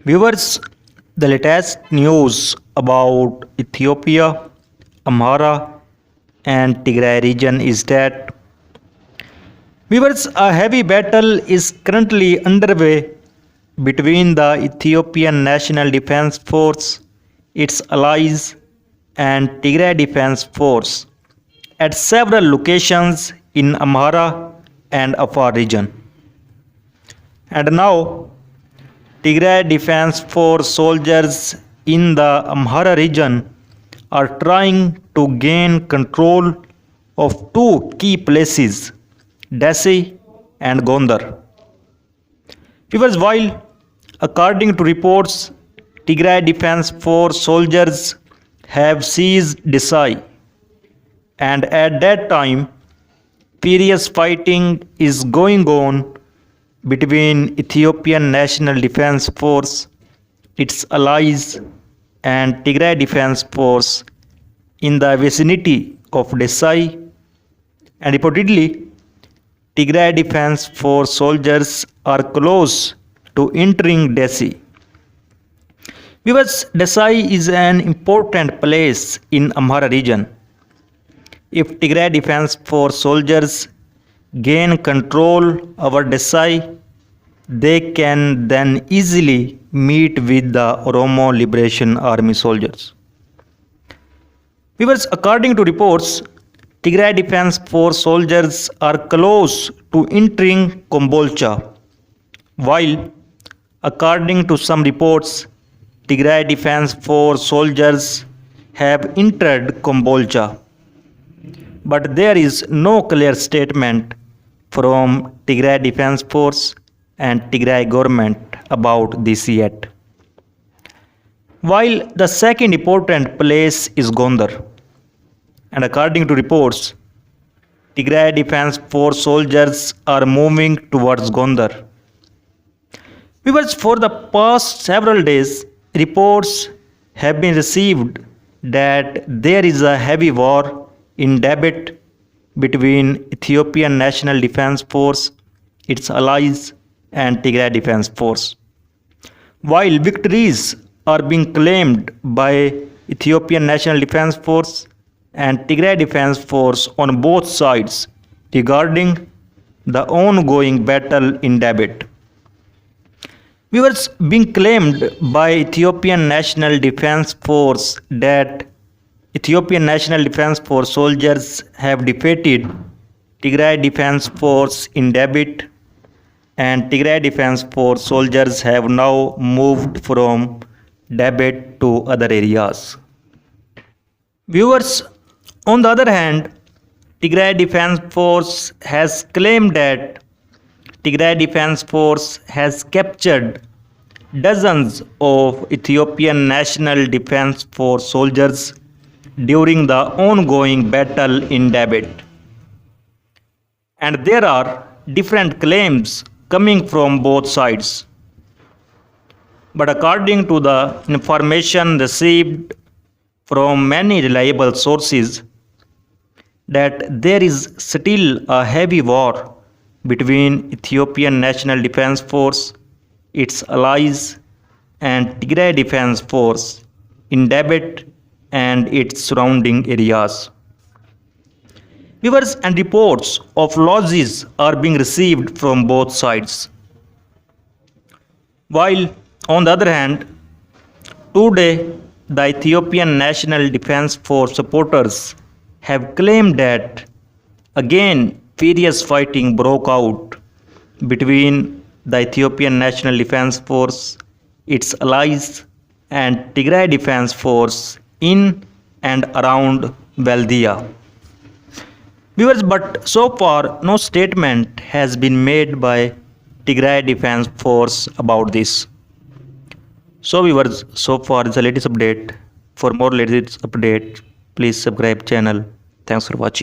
Viewers, the latest news about Ethiopia, Amhara, and Tigray region is that viewers, a heavy battle is currently underway between the Ethiopian National Defense Force, its allies, and Tigray Defense Force at several locations in Amhara and Afar region. And now, Tigray Defense Force soldiers in the Amhara region are trying to gain control of two key places, Dessie and Gondar. Viewers, while according to reports, Tigray Defense Force soldiers have seized Desai, and at that time, furious fighting is going on between Ethiopian National Defense Force, its allies, and Tigray Defense Force in the vicinity of Desai, and reportedly, Tigray Defense Force soldiers are close to entering Dessie. Because Desai is an important place in Amhara region. If Tigray Defense Force soldiers gain control over Desai, they can then easily meet with the Oromo Liberation Army soldiers. Viewers, according to reports, Tigray Defense Force soldiers are close to entering Kombolcha, while according to some reports, Tigray Defense Force soldiers have entered Kombolcha. But there is no clear statement from Tigray Defense Force and Tigray government about this yet. While the second important place is Gondar, and according to reports, Tigray Defense Force soldiers are moving towards Gondar. Because for the past several days, reports have been received that there is a heavy war in debate between Ethiopian National Defense Force, its allies, and Tigray Defense Force. While victories are being claimed by Ethiopian National Defense Force and Tigray Defense Force on both sides regarding the ongoing battle in debate. Viewers, being claimed by Ethiopian National Defense Force that Ethiopian National Defense Force soldiers have defeated Tigray Defense Force in debate, and Tigray Defense Force soldiers have now moved from debate to other areas. Viewers, on the other hand, Tigray Defense Force has claimed that Tigray Defense Force has captured dozens of Ethiopian National Defense Force soldiers during the ongoing battle in debate. And there are different claims coming from both sides. But according to the information received from many reliable sources, that there is still a heavy war between Ethiopian National Defense Force, its allies, and Tigray Defense Force in debate and its surrounding areas. Viewers, and reports of losses are being received from both sides. While on the other hand, today the Ethiopian National Defense Force supporters have claimed that again furious fighting broke out between the Ethiopian National Defense Force, its allies, and Tigray Defense Force in and around Valdia. Viewers, but so far no statement has been made by Tigray Defense Force about this. So viewers, so far is the latest update. For more latest update, please subscribe channel. Thanks for watching.